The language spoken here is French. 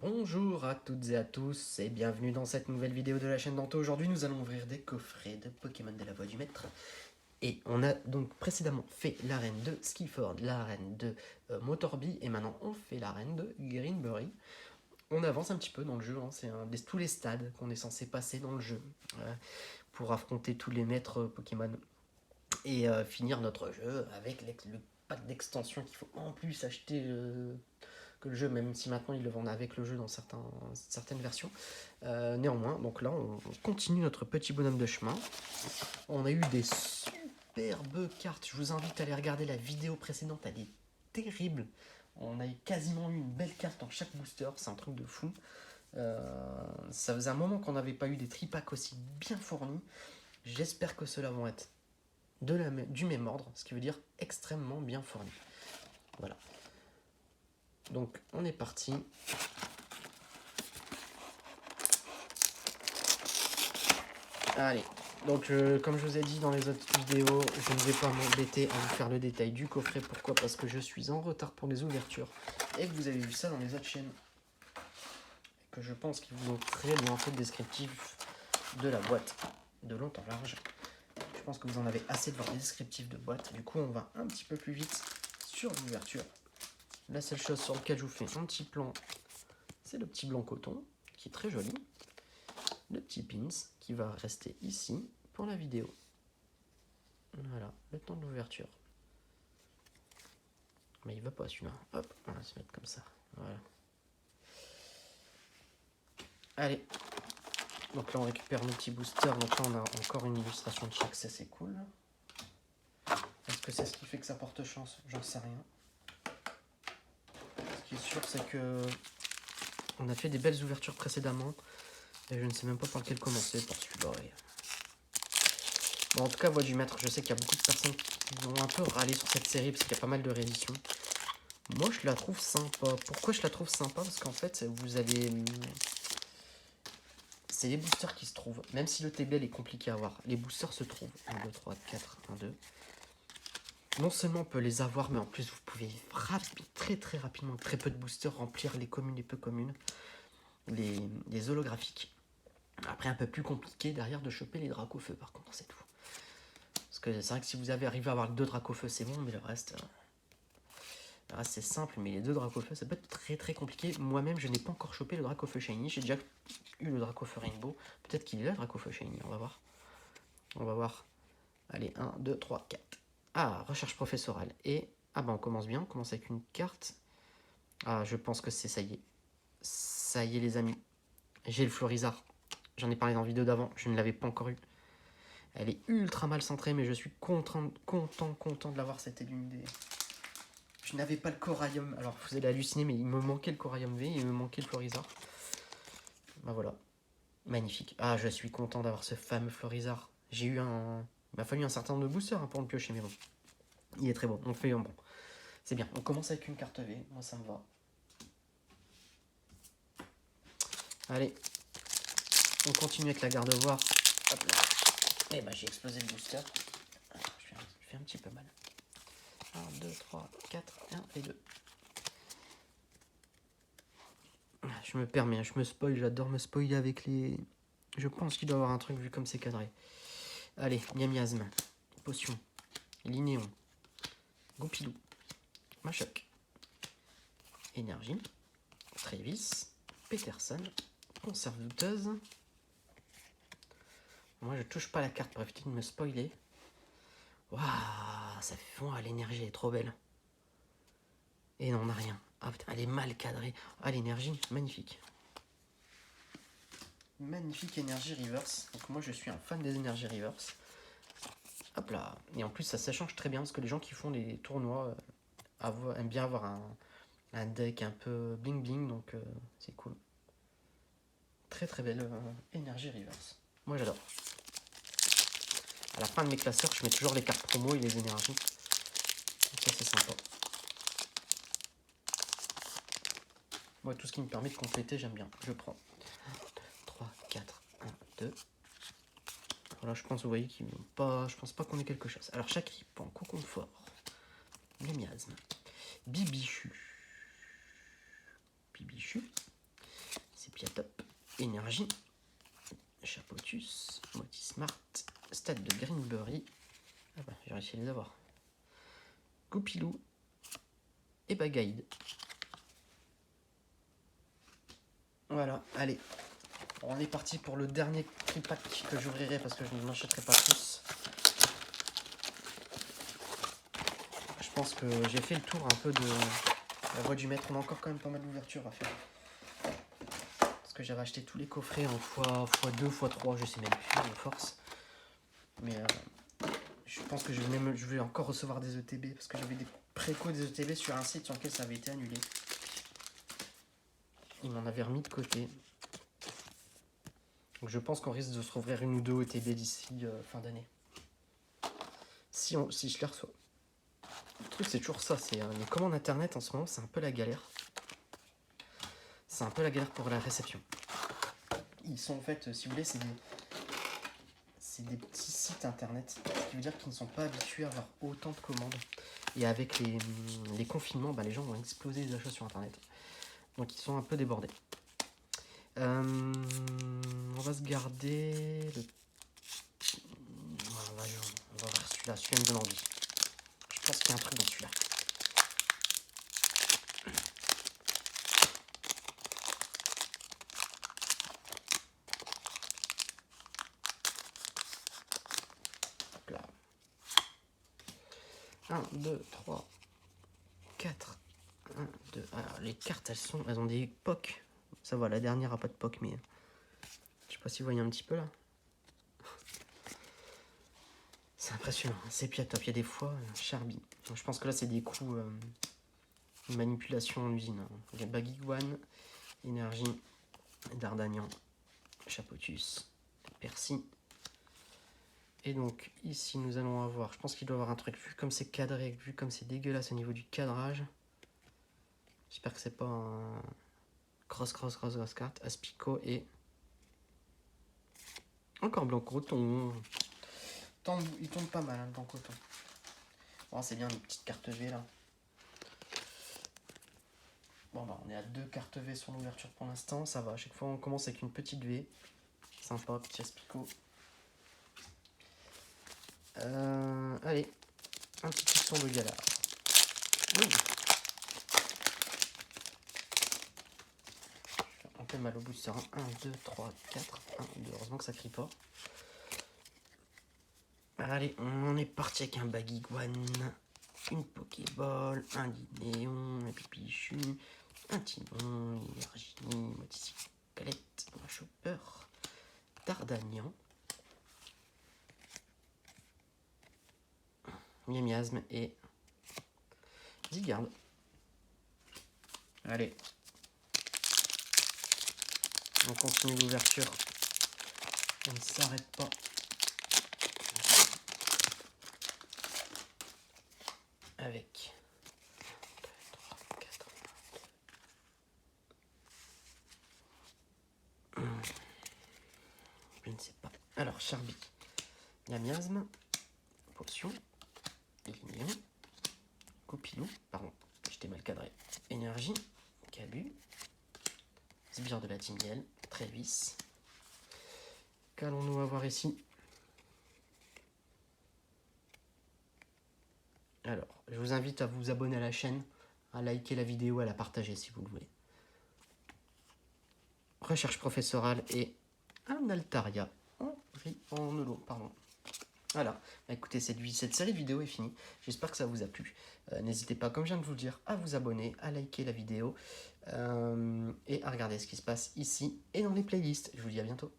Bonjour à toutes et à tous et bienvenue dans cette nouvelle vidéo de la chaîne Danto. Aujourd'hui nous allons ouvrir des coffrets de Pokémon de la Voix du Maître. Et on a donc précédemment fait l'arène de Skiford, l'arène de Motorby et maintenant on fait l'arène de Greenbury. On avance un petit peu dans le jeu, hein. C'est tous les stades qu'on est censé passer dans le jeu pour affronter tous les maîtres Pokémon et finir notre jeu avec le pack d'extension qu'il faut en plus acheter que le jeu, même si maintenant ils le vendent avec le jeu dans certaines versions. Néanmoins, donc là, on continue notre petit bonhomme de chemin. On a eu des superbes cartes. Je vous invite à aller regarder la vidéo précédente. Elle est terrible. On a quasiment eu une belle carte dans chaque booster. C'est un truc de fou. Ça faisait un moment qu'on n'avait pas eu des tripacks aussi bien fournis. J'espère que ceux-là vont être du même ordre, ce qui veut dire extrêmement bien fournis. Voilà. Donc on est parti. Allez, donc comme je vous ai dit dans les autres vidéos, je ne vais pas m'embêter à vous faire le détail du coffret. Pourquoi? Parce que je suis en retard pour les ouvertures et que vous avez vu ça dans les autres chaînes. Et que je pense qu'ils vous ont très bien fait le descriptif de la boîte de long en large. Je pense que vous en avez assez de voir des descriptifs de boîte. Du coup, on va un petit peu plus vite sur l'ouverture. La seule chose sur laquelle je vous fais un petit plan, c'est le petit blanc coton, qui est très joli. Le petit pins, qui va rester ici pour la vidéo. Voilà, le temps de l'ouverture. Mais il va pas celui-là. Hop, on va se mettre comme ça. Voilà. Allez. Donc là, on récupère nos petits boosters. Donc là, on a encore une illustration de chaque, ça c'est cool. Est-ce que c'est ce qui fait que ça porte chance? J'en sais rien. Ce qui est sûr, c'est que on a fait des belles ouvertures précédemment. Et je ne sais même pas par lequel commencer pour celui-là. Bon, en tout cas, Voix du Maître, je sais qu'il y a beaucoup de personnes qui vont un peu râler sur cette série parce qu'il y a pas mal de rééditions. Moi, je la trouve sympa. Pourquoi je la trouve sympa? Parce qu'en fait, vous avez... C'est les boosters qui se trouvent. Même si le TBL est compliqué à avoir, les boosters se trouvent. 1, 2, 3, 4, 1, 2. Non seulement on peut les avoir, mais en plus, vous pouvez très rapidement, très peu de boosters, remplir les communes, les peu communes, les holographiques. Après, un peu plus compliqué derrière de choper les Dracofeu, par contre, c'est tout. Parce que c'est vrai que si vous avez arrivé à avoir 2 Dracofeu, c'est bon, mais le reste c'est simple, mais les 2 Dracofeu, ça peut être très compliqué. Moi-même, je n'ai pas encore chopé le Dracofeu Shiny. J'ai déjà eu le Dracofeu Rainbow. Peut-être qu'il est là, le Dracofeu Shiny. On va voir. On va voir. Allez, 1, 2, 3, 4. Ah, recherche professorale. Et, ah bah on commence bien. On commence avec une carte. Ah, je pense que c'est ça y est. Ça y est, les amis. J'ai le Florizard. J'en ai parlé dans la vidéo d'avant. Je ne l'avais pas encore eu. Elle est ultra mal centrée, mais je suis content de l'avoir. C'était l'une des... Je n'avais pas le Coralium. Alors, vous allez halluciner, mais il me manquait le Coralium V et il me manquait le Florizard. Bah voilà. Magnifique. Ah, je suis content d'avoir ce fameux Florizard. J'ai eu un... Il m'a fallu un certain nombre de boosters pour le piocher, mais bon. Il est très bon. On fait un bon. C'est bien. On commence avec une carte V. Moi, ça me va. Allez. On continue avec la garde-voir. Hop là. Et bah, j'ai explosé le booster. Je fais un petit peu mal. 1, 2, 3, 4, 1 et 2. Je me permets, je me spoil, j'adore me spoiler avec les... Je pense qu'il doit y avoir un truc vu comme c'est cadré. Allez, Miasme, Potion, Linéon, Goupilou, Machoc, Énergie, Trévis, Peterson, Conserve douteuse. Moi je touche pas la carte pour éviter de me spoiler. Waouh, ça fait fond, l'énergie elle est trop belle. Et non, on n'a rien. Ah putain, elle est mal cadrée. Ah, l'énergie, magnifique. Magnifique énergie reverse. Donc moi je suis un fan des énergies reverse. Hop là. Et en plus ça s'échange très bien parce que les gens qui font les tournois aiment bien avoir un deck un peu bling bling, donc c'est cool. Très belle énergie reverse. Moi j'adore. À la fin de mes classeurs, je mets toujours les cartes promo et les énergies. Donc ça c'est sympa. Moi tout ce qui me permet de compléter, j'aime bien. Je prends 3, 4, 1, 2. Voilà, je pense, vous voyez qu'ils n'ont pas. Je pense pas qu'on ait quelque chose. Alors chaque ripant, cocon fort, les miasmes, Bibichu, Sepiatop, Énergie, Chapotus, Motismart, Stade de Greenberry. Ah bah, j'ai réussi à les avoir. Goupilou et Bagaïd. Voilà, allez. On est parti pour le dernier pack que j'ouvrirai parce que je ne m'achèterai pas tous. Je pense que j'ai fait le tour un peu de la voie du maître. On a encore quand même pas mal d'ouvertures à faire. Parce que j'avais acheté tous les coffrets en x2, x3, je sais même plus de force. Mais je pense que je vais encore recevoir des ETB parce que j'avais des préco des ETB sur un site sur lequel ça avait été annulé. Il m'en avait remis de côté. Donc je pense qu'on risque de se rouvrir une ou deux ETB d'ici fin d'année. Si je les reçois. Le truc c'est toujours ça, c'est les commandes internet en ce moment c'est un peu la galère. C'est un peu la galère pour la réception. Ils sont en fait, si vous voulez, c'est des petits sites internet. Ce qui veut dire qu'ils ne sont pas habitués à avoir autant de commandes. Et avec les confinements, bah, les gens vont exploser les achats sur internet. Donc ils sont un peu débordés. On va se garder le... on va voir celui-là me donne envie. Je pense qu'il y a un truc dans celui-là. Là. 1, 2, 3, 4. 1, 2. Alors les cartes elles ont des POC. Ça va, la dernière a pas de POC, mais je sais pas si vous voyez un petit peu là. C'est impressionnant, Sepiatop, il y a des fois Charby. Donc, je pense que là c'est des coups manipulation en usine. Il y a Bagiguan, Énergie, Dardagnan, Chapotus, Percy. Et donc ici nous allons avoir, je pense qu'il doit y avoir un truc, vu comme c'est cadré, vu comme c'est dégueulasse au niveau du cadrage. J'espère que c'est pas un cross carte, Aspico et encore Blanc-Coton. Il tombe pas mal, hein, Blanc-Coton. Bon, c'est bien les petites cartes V là. Bon bah on est à 2 cartes V sur l'ouverture pour l'instant, ça va. À chaque fois on commence avec une petite V. Sympa, petit Aspico. Allez, un petit piston de Galar. Oui. On fait mal au booster. 1, 2, 3, 4. 1, 2. Heureusement que ça crie pas. Allez, on est parti avec un Bagiguan, une Pokéball, un Linéon, un Pipichu, un Timon, une Énergie, une Moticyclette, un Chopper, Dardagnan, Miasme et Zygarde. Allez, on continue l'ouverture, on ne s'arrête pas. Avec 1, 2, 3, 4. Je ne sais pas. Alors, Charby, la Miasme, Potion, Lignon, Goupilou, pardon, j'étais mal cadré. Énergie, Cabu, Sbire de la Timiel, Trévis. Qu'allons-nous avoir ici? Alors, je vous invite à vous abonner à la chaîne, à liker la vidéo, à la partager si vous le voulez. Recherche professorale et un Altaria en holo, pardon. Voilà, bah, écoutez, cette série de vidéos est finie. J'espère que ça vous a plu. N'hésitez pas, comme je viens de vous le dire, à vous abonner, à liker la vidéo et à regarder ce qui se passe ici et dans les playlists. Je vous dis à bientôt.